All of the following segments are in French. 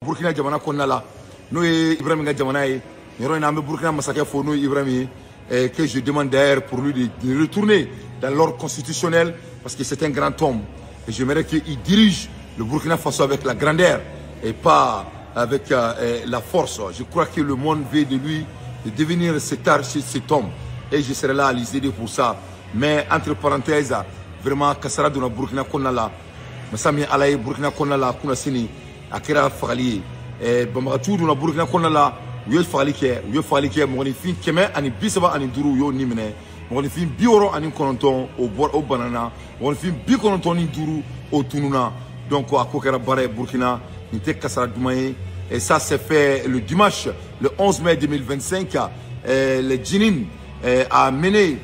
Burkina Jamana Konala, nous Ibrahim Gadjamanaï, nous avons Burkina Massacre Fono Ibrahim, que je demande d'ailleurs pour lui de retourner dans l'ordre constitutionnel, parce que c'est un grand homme. Et j'aimerais qu'il dirige le Burkina Faso avec la grandeur et pas avec la force. Je crois que le monde veut de lui de devenir cet homme. Et je serai là à les aider pour ça. Mais entre parenthèses, vraiment, Kassara de Burkina Konala, Massami Alaye Burkina Konala, Kunasini, Akira Fali, Bamagatou de Burkina Konala, Uyel Falike, Monifin, Keme, Ani Bisaba, Ani Duru, Yo Nimene, Monifin Bioro, Ani Kononton, au Banana, Monifin Bikononton, Duru, au Tununa, donc à Kokera Bare, Burkina, Nite Kassara Doumaye. Et ça s'est fait le dimanche, le 11 mai 2025. Le Djinin a mené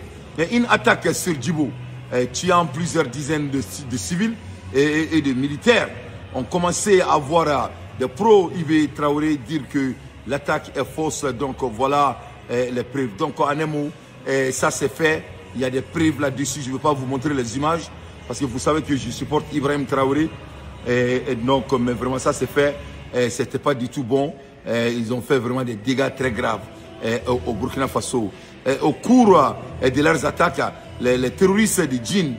une attaque sur Djibo, tuant plusieurs dizaines de civils et de militaires. On commençait à voir des pro-Ibe Traoré dire que l'attaque est fausse. Donc voilà les preuves. Donc en un mot, ça s'est fait. Il y a des preuves là-dessus. Je ne vais pas vous montrer les images parce que vous savez que je supporte Ibrahim Traoré. Et donc, mais vraiment, ça s'est fait. C'était pas du tout bon. Ils ont fait vraiment des dégâts très graves au Burkina Faso. Au cours de leurs attaques, les terroristes de Djinn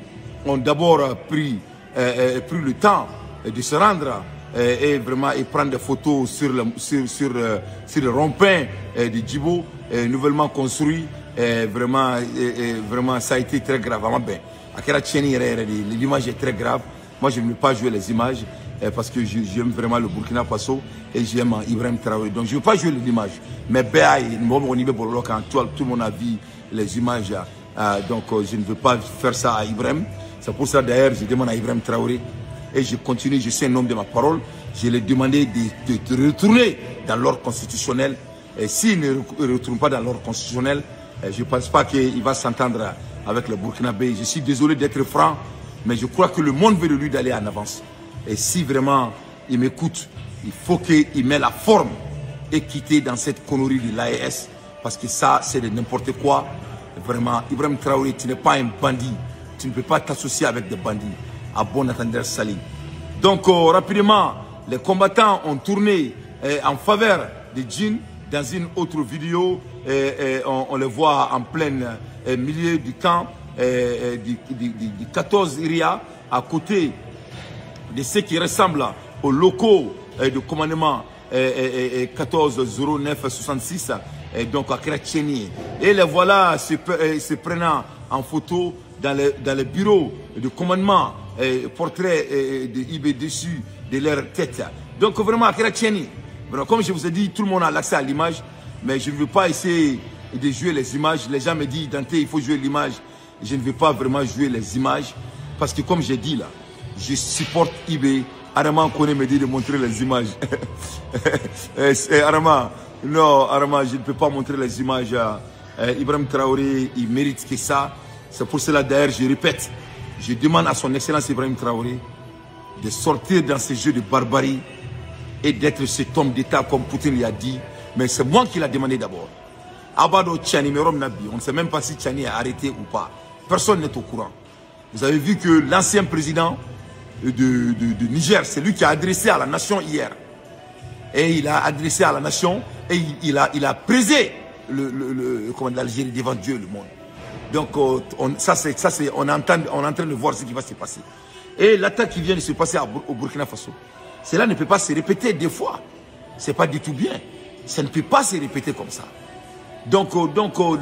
ont d'abord pris le temps de se rendre et vraiment prendre des photos sur le rond-point de Djibo, nouvellement construit. Vraiment, ça a été très grave. L'image est très grave. Moi, je ne veux pas jouer les images parce que j'aime vraiment le Burkina Faso et j'aime Ibrahim Traoré. Donc, je ne veux pas jouer l'image. Mais quand tout le monde a vu les images, donc je ne veux pas faire ça à Ibrahim. C'est pour ça, d'ailleurs, je demande à Ibrahim Traoré et je continue, je sais un homme de ma parole. Je lui ai demandé de retourner dans l'ordre constitutionnel. Et s'il ne retourne pas dans l'ordre constitutionnel, je ne pense pas qu'il va s'entendre avec le Burkinabé. Je suis désolé d'être franc. Mais je crois que le monde veut de lui d'aller en avance. Et si vraiment il m'écoute, il faut qu'il mette la forme et quitter dans cette connerie de l'AES. Parce que ça, c'est de n'importe quoi. Vraiment, Ibrahim Traoré, tu n'es pas un bandit. Tu ne peux pas t'associer avec des bandits. À bon entendeur Sali. Donc, rapidement, les combattants ont tourné en faveur de Djinn dans une autre vidéo. On les voit en plein milieu du camp. Du 14 Iria à côté de ce qui ressemble aux locaux de commandement 140966 donc à Kratcheni. Et les voilà se prenant en photo dans le bureau de commandement, portrait de IB dessus de leur tête. Donc vraiment à Kratcheni. Comme je vous ai dit, tout le monde a l'accès à l'image, mais je ne veux pas essayer de jouer les images. Les gens me disent, Dante, il faut jouer l'image. Je ne vais pas vraiment jouer les images parce que comme j'ai dit là, je supporte IB. Arama connaît me dit de montrer les images. Arama, non, Arama, je ne peux pas montrer les images. Ibrahim Traoré, il mérite que ça. C'est pour cela d'ailleurs, je répète, je demande à son excellence Ibrahim Traoré de sortir dans ce jeu de barbarie et d'être cet homme d'État comme Poutine lui a dit. Mais c'est moi qui l'a demandé d'abord. Abado Tchani, Merom Nabi, on ne sait même pas si Tchani est arrêté ou pas. Personne n'est au courant. Vous avez vu que l'ancien président de Niger, c'est lui qui a adressé à la nation hier. Et il a adressé à la nation et il a présé l'Algérie devant Dieu et le monde. Donc on est en train de voir ce qui va se passer. Et l'attaque qui vient de se passer au Burkina Faso, cela ne peut pas se répéter deux fois. Ce n'est pas du tout bien. Ça ne peut pas se répéter comme ça. Donc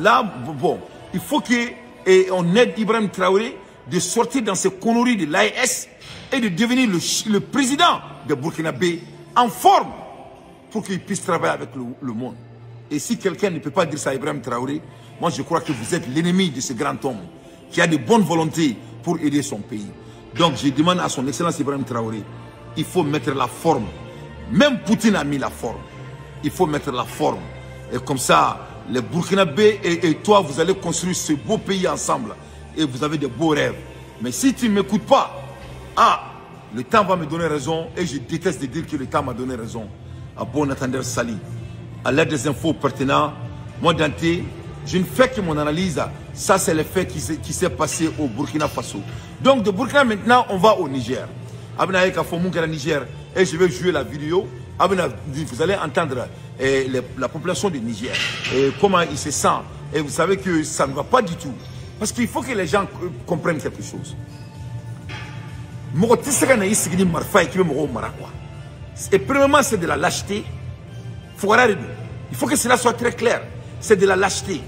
là, bon, il faut qu'on aide Ibrahim Traoré de sortir dans ces conneries de l'AES et de devenir le président de Burkinabé en forme pour qu'il puisse travailler avec le monde. Et si quelqu'un ne peut pas dire ça à Ibrahim Traoré, moi je crois que vous êtes l'ennemi de ce grand homme qui a de bonnes volontés pour aider son pays. Donc je demande à son excellence Ibrahim Traoré, il faut mettre la forme. Même Poutine a mis la forme. Il faut mettre la forme. Et comme ça, les Burkinabés et toi, vous allez construire ce beau pays ensemble. Et vous avez de beaux rêves. Mais si tu ne m'écoutes pas, le temps va me donner raison. Et je déteste de dire que le temps m'a donné raison. À bon entendeur Sali. À l'aide des infos pertinentes, moi Dante, je ne fais que mon analyse. Ça, c'est le fait qui s'est passé au Burkina Faso. Donc de Burkina, maintenant, on va au Niger. Niger. Et je vais jouer la vidéo. Vous allez entendre la population du Niger, comment ils se sentent. Et vous savez que ça ne va pas du tout. Parce qu'il faut que les gens comprennent quelque chose. Et premièrement, c'est de la lâcheté. Il faut que cela soit très clair. C'est de la lâcheté.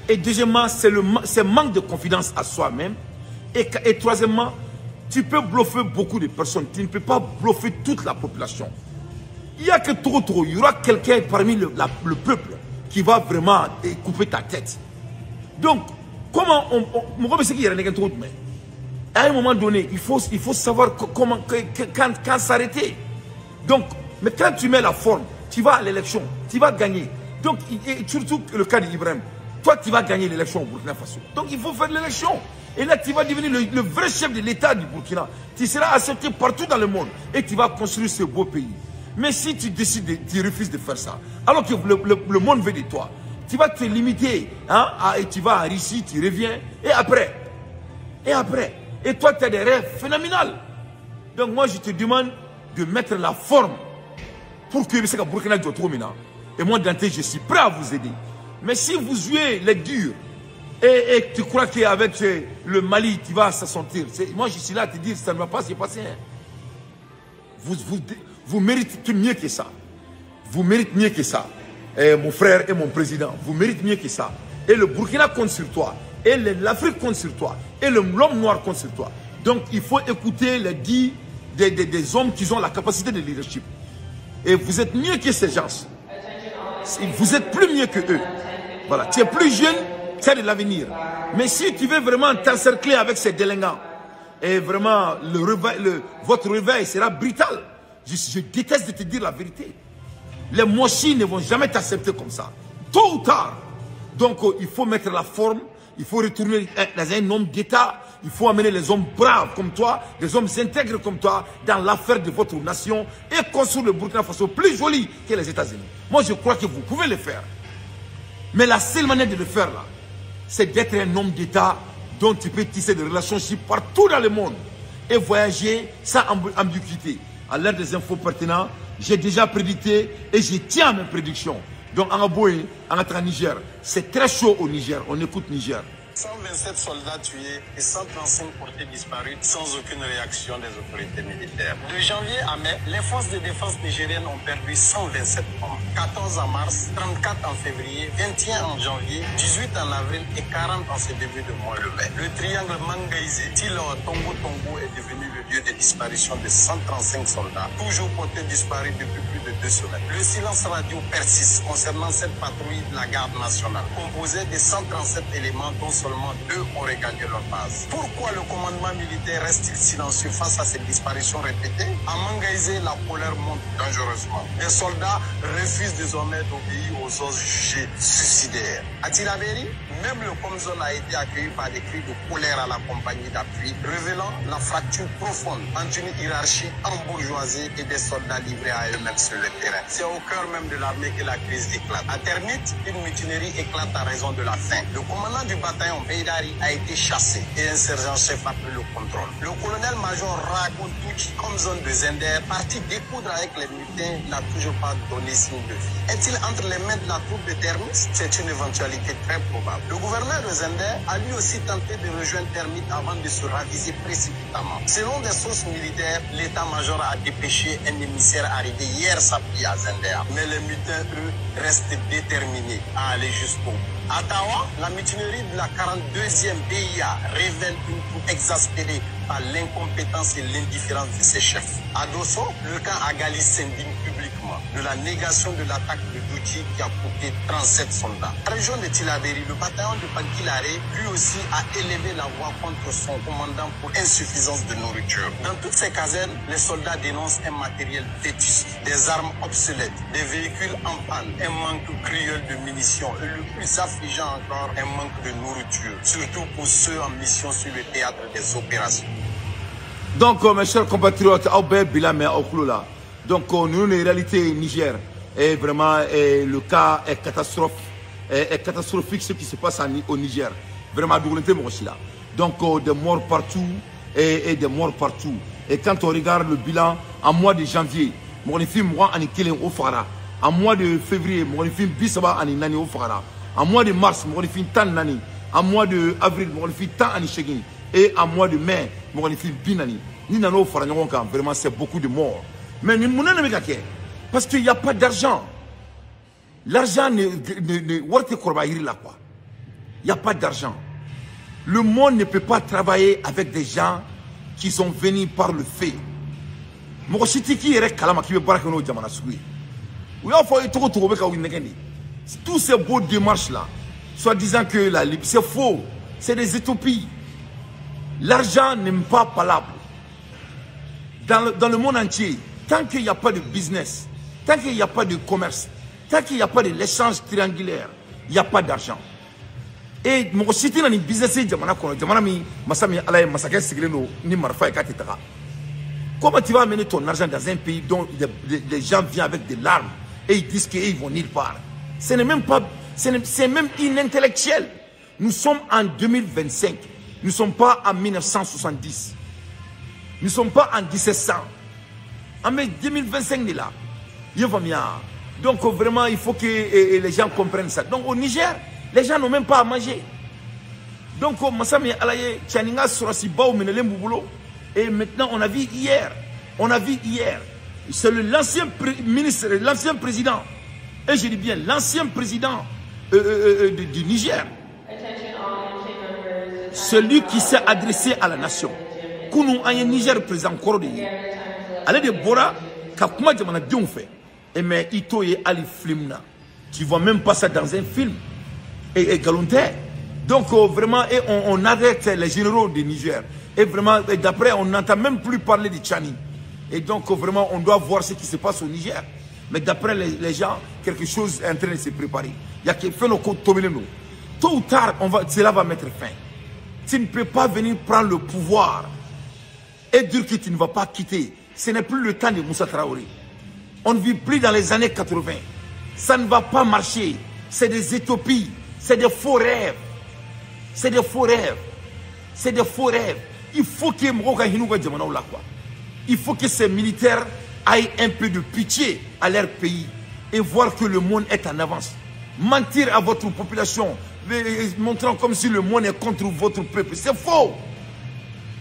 Et deuxièmement, c'est manque de confiance à soi-même. Et troisièmement, tu peux bluffer beaucoup de personnes. Tu ne peux pas bluffer toute la population. Il n'y a que trop. Il y aura quelqu'un parmi le peuple qui va vraiment couper ta tête. Donc, comment à un moment donné, il faut savoir comment, quand s'arrêter. Donc, mais quand tu mets la forme, tu vas à l'élection, tu vas gagner. Donc, et surtout le cas d'Ibrahim, toi, tu vas gagner l'élection au Burkina Faso. Donc, il faut faire l'élection. Et là, tu vas devenir le vrai chef de l'État du Burkina. Tu seras accepté partout dans le monde et tu vas construire ce beau pays. Mais si tu décides, tu refuses de faire ça, alors que le monde veut de toi, tu vas te limiter, hein, et tu vas en Russie, tu reviens, et après. Et toi, tu as des rêves phénoménaux. Donc moi, je te demande de mettre la forme pour que le Burkina soit trop maintenant. Et moi, Dante, je suis prêt à vous aider. Mais si vous jouez les durs, et tu crois qu'avec le Mali, tu vas s'en sortir, moi, je suis là à te dire, ça ne va pas se passer. Hein. Vous méritez mieux que ça. Vous méritez mieux que ça. Et mon frère et mon président, vous méritez mieux que ça. Et le Burkina compte sur toi. Et l'Afrique compte sur toi. Et l'homme noir compte sur toi. Donc, il faut écouter les dits des hommes qui ont la capacité de leadership. Et vous êtes mieux que ces gens. Vous êtes plus mieux que eux. Voilà. Tu es plus jeune, tu as de l'avenir. Mais si tu veux vraiment t'encercler avec ces délinquants, et vraiment, votre réveil sera brutal. Je déteste de te dire la vérité. Les mochis ne vont jamais t'accepter comme ça. Tôt ou tard. Donc, il faut mettre la forme. Il faut retourner dans un homme d'État. Il faut amener les hommes braves comme toi, les hommes intègres comme toi, dans l'affaire de votre nation et construire le Burkina Faso plus joli que les États-Unis. Moi, je crois que vous pouvez le faire. Mais la seule manière de le faire, là, c'est d'être un homme d'État dont tu peux tisser des relations partout dans le monde et voyager sans ambiguïté. À l'heure des infos pertinentes, j'ai déjà prédicté et je tiens à mes prédictions. Donc, en Aboye, en Niger, c'est très chaud au Niger. On écoute Niger. 127 soldats tués et 135 portés disparus sans aucune réaction des autorités militaires. De janvier à mai, les forces de défense nigériennes ont perdu 127 hommes. 14 en mars, 34 en février, 21 en janvier, 18 en avril et 40 en ce début de mois de mai. Le triangle Mangaïsé, Tilo, Tongo Tongo est devenu le lieu de disparition de 135 soldats, toujours portés disparus depuis plus de 2 semaines. Le silence radio persiste concernant cette patrouille de la garde nationale, composée de 137 éléments dont seulement 2 auraient gagné leur base. Pourquoi le commandement militaire reste-t-il silencieux face à ces disparitions répétées? À Mangaïsé, la colère monte dangereusement. Les soldats refusent désormais d'obéir aux ordres jugés suicidaires. À Tilaberi, même le Comzone a été accueilli par des cris de colère à la compagnie d'appui, révélant la fracture profonde entre une hiérarchie embourgeoisée et des soldats livrés à eux-mêmes sur le terrain. C'est au cœur même de l'armée que la crise éclate. À Ternit, une mutinerie éclate à raison de la faim. Le commandant du bataillon Beidari a été chassé et un sergent-chef a pris le contrôle. Le colonel-major Rakontouchi, comme zone de Zender, parti découdre avec les mutins, n'a toujours pas donné signe de vie. Est-il entre les mains de la troupe de Termit? C'est une éventualité très probable. Le gouverneur de Zender a lui aussi tenté de rejoindre Termit avant de se raviser précipitamment. Selon des sources militaires, l'état-major a dépêché un émissaire arrivé hier samedi à Zender. Mais les mutins, eux, restent déterminés à aller jusqu'au bout. À Tawa, la mutinerie de la 42e BIA révèle une troupe exaspérée par l'incompétence et l'indifférence de ses chefs. À Dosso, le camp Agali s'indigne publiquement de la négation de l'attaque de Douchi qui a coûté 37 soldats. À la région de Tilaberi, le bataillon de Pankilare, lui aussi, a élevé la voix contre son commandant pour insuffisance de nourriture. Dans toutes ces casernes, les soldats dénoncent un matériel vétuste, des armes obsolètes, des véhicules en panne, un manque cruel de munitions et le plus affligeant encore, un manque de nourriture, surtout pour ceux en mission sur le théâtre des opérations. Donc, mes chers compatriotes, donc, nous, la réalité Niger, est vraiment, le cas est catastrophique ce qui se passe au Niger. Vraiment, donc, des morts partout et des morts partout. Et quand on regarde le bilan, en mois de janvier, Mornifim moi ani kelen au fara. En mois de février, Mornifim bisaba ani nani au fara. En mois de mars, Mornifim tan nani. En mois de avril, Mornifim tan ani chegin. Et en mois de mai, Mornifim binani. Ni nano fara nyonka, vraiment c'est beaucoup de morts. Mais nous ne pouvons pas parce qu'il n'y a pas d'argent. L'argent ne quoi. Il n'y a pas d'argent. Le monde ne peut pas travailler avec des gens qui sont venus par le fait. Tous ces beaux démarches-là, soit disant que la Libye, c'est faux, c'est des utopies. L'argent n'est pas palpable. Dans le monde entier, tant qu'il n'y a pas de business, tant qu'il n'y a pas de commerce, tant qu'il n'y a pas de l'échange triangulaire, il n'y a pas d'argent. Et mon cité dans le business, comment tu vas amener ton argent dans un pays dont les gens viennent avec des larmes et ils disent qu'ils vont nulle part? Ce n'est même pas, c'est même inintellectuel. Nous sommes en 2025. Nous ne sommes pas en 1970. Nous ne sommes pas en 1700. En 2025, il est là. Donc vraiment, il faut que les gens comprennent ça. Donc au Niger, les gens n'ont même pas à manger. Donc, et maintenant, on a vu hier. C'est l'ancien ministre, l'ancien président. Et je dis bien, l'ancien président du Niger. Celui qui s'est adressé à la nation. Kounou a un Niger président Koro de allez de Bora, Kakuma Djamana Dion fait. Et mais Ito et Ali Flimna. Tu vois même pas ça dans un film. Et Galonté. Donc vraiment, et on arrête les généraux du Niger. Et vraiment, d'après, on n'entend même plus parler de Tchani. Et donc vraiment, on doit voir ce qui se passe au Niger. Mais d'après les gens, quelque chose est en train de se préparer. Il y a quelque chose qui est tôt ou tard, cela va mettre fin. Tu ne peux pas venir prendre le pouvoir et dire que tu ne vas pas quitter. Ce n'est plus le temps de Moussa Traoré. On ne vit plus dans les années 80. Ça ne va pas marcher. C'est des utopies. C'est des faux rêves. C'est des faux rêves. C'est des faux rêves. Il faut que ces militaires aient un peu de pitié à leur pays et voir que le monde est en avance. Mentir à votre population, montrant comme si le monde est contre votre peuple. C'est faux.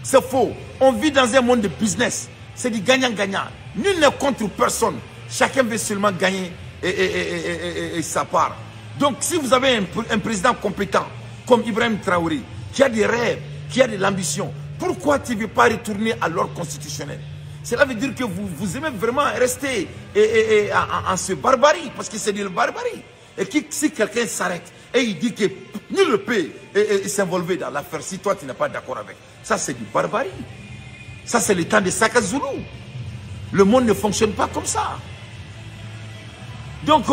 C'est faux. On vit dans un monde de business. C'est du gagnant-gagnant. Nul n'est contre personne. Chacun veut seulement gagner et sa part. Donc si vous avez un président compétent comme Ibrahim Traoré, qui a des rêves, qui a de l'ambition, pourquoi tu ne veux pas retourner à l'ordre constitutionnel? Cela veut dire que vous aimez vraiment rester en ce barbarie, parce que c'est de la barbarie. Et si quelqu'un s'arrête et il dit que nul ne peut s'involver dans l'affaire si toi tu n'es pas d'accord avec, ça c'est du barbarie. Ça c'est le temps de Saka Zulu. Le monde ne fonctionne pas comme ça. Donc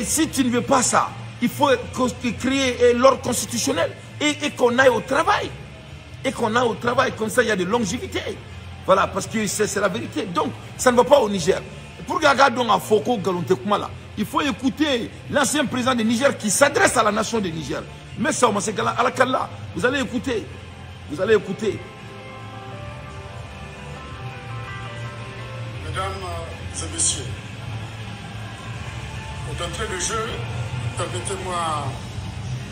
si tu ne veux pas ça, il faut créer l'ordre constitutionnel et qu'on aille au travail. Et qu'on aille au travail, comme ça il y a de longévité. Voilà, parce que c'est la vérité. Donc, ça ne va pas au Niger. Pour regarder à Foko Galonte Koumala, il faut écouter l'ancien président du Niger qui s'adresse à la nation du Niger. Mais ça, à la Kalla, vous allez écouter. Vous allez écouter. Mesdames et messieurs, d'entrée de jeu, permettez-moi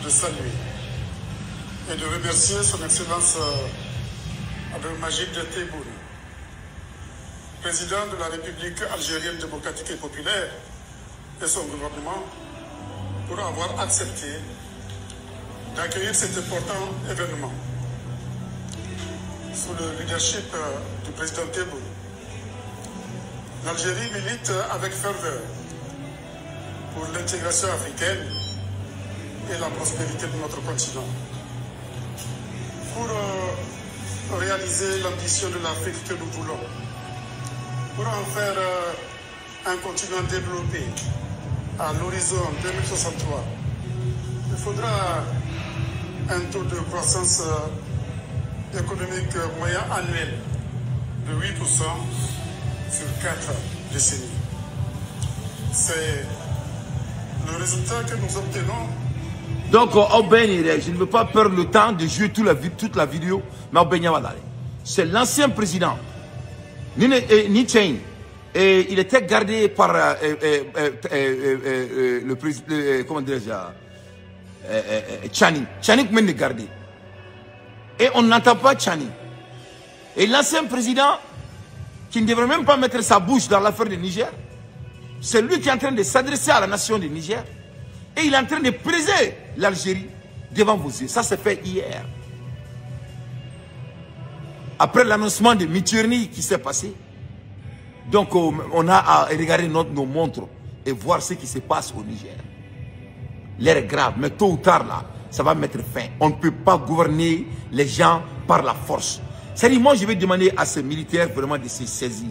de saluer et de remercier son Excellence Abdelmajid Tebboune, président de la République algérienne démocratique et populaire, et son gouvernement, pour avoir accepté d'accueillir cet important événement. Sous le leadership du président Tebboune, l'Algérie milite avec ferveur pour l'intégration africaine et la prospérité de notre continent. Pour réaliser l'ambition de l'Afrique que nous voulons, pour en faire un continent développé à l'horizon 2063, il faudra un taux de croissance économique moyen annuel de 8% sur 4 décennies. C'est le résultat que nous obtenons. Donc, je ne veux pas perdre le temps de jouer toute la vidéo, mais c'est l'ancien président, Ni Chain, Et il était gardé par le président, comment dirais-je, Tchani. Tchani mène le garder. Et on n'entend pas Tchani. Et l'ancien président, qui ne devrait même pas mettre sa bouche dans l'affaire du Niger, c'est lui qui est en train de s'adresser à la nation du Niger. Et il est en train de briser l'Algérie devant vos yeux. Ça s'est fait hier. Après l'annoncement de Miturni qui s'est passé, donc on a à regarder nos montres et voir ce qui se passe au Niger. L'air est grave, mais tôt ou tard là, ça va mettre fin. On ne peut pas gouverner les gens par la force. C'est-à-dire, moi je vais demander à ces militaires vraiment de se saisir.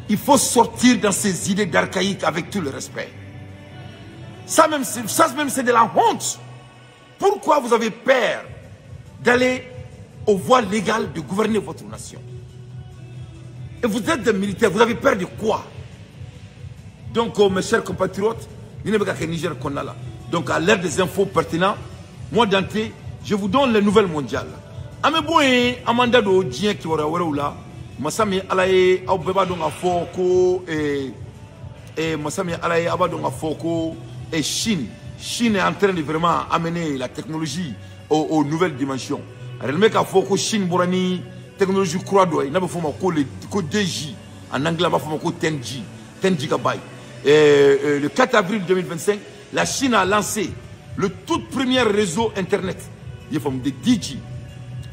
Il faut sortir dans ces idées d'archaïque avec tout le respect. Ça même c'est de la honte. Pourquoi vous avez peur d'aller aux voies légales de gouverner votre nation? Et vous êtes des militaires, vous avez peur de quoi? Donc mes chers compatriotes, Niger qu'on a là. Donc à l'ère des infos pertinentes, moi d'entrée, je vous donne les nouvelles mondiales. Ameboye amanda do dien ki wara wara ula, masami alaye abeba donga foko masami alaye abadonga foko et Chine est en train de vraiment amener la technologie aux nouvelles dimensions. Alors le mec a foko Chine borani technologie croix d'oeil, n'a pas fait ko 2G en anglais pas fait ko 10 gigabytes. Le 4 avril 2025, la Chine a lancé le tout premier réseau internet. Il faut de 10G.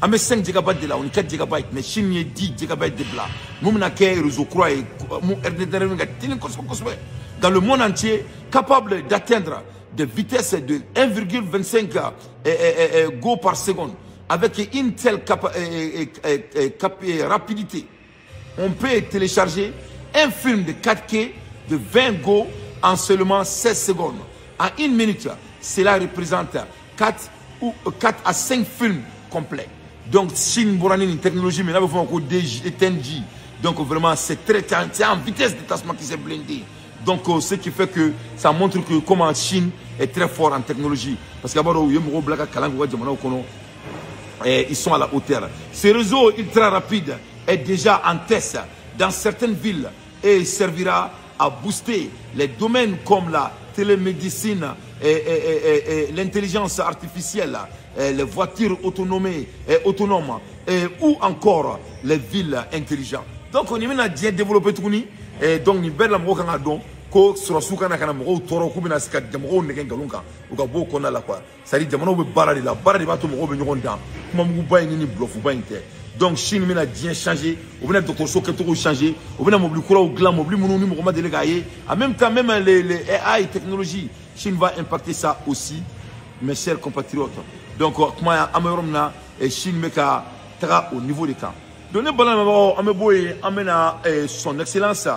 On 5 GB de là, on 4 GB, mais Chine est 10 GB de là. Nous avons un réseau croix dans le monde entier, capable d'atteindre des vitesses de 1,25 go par seconde. Avec une telle rapidité, on peut télécharger un film de 4K de 20 go en seulement 16 secondes. En une minute, cela représente 4 à 5 films complets. Donc, Chine Bourani, une technologie, mais là, il faut encore 10G. Donc, vraiment, c'est en vitesse de détachement qui s'est blindé. Donc, ce qui fait que ça montre que comment Chine est très fort en technologie. Parce qu'abord, ils sont à la hauteur. Ce réseau ultra rapide est déjà en test dans certaines villes et servira à booster les domaines comme la télémédecine et l'intelligence artificielle, les voitures autonomes ou encore les villes intelligentes. Donc on a bien développé tout et donc ni belle la ko surasuka na kana mo toro ku bina sika jamgo negen galunka uka boko na la quoi sari jamano be barade la barade ba to mo be ngonda kuma mu bay ni bluff ba inte. Donc Chine mina bien changé, on vient docteur Soke tout changer, on vient mobile courant au glam mobile mon numéro comment délégué. En même temps même les AI technologies, Chine va impacter ça aussi, mes chers compatriotes. Donc comment Améromna et Chine meka tra au niveau des camps. Donnez balan ameboy amena son excellence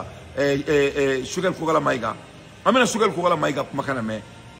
Sugar Kogala Maïga. Amena Sugar Kogala Maïga makana me.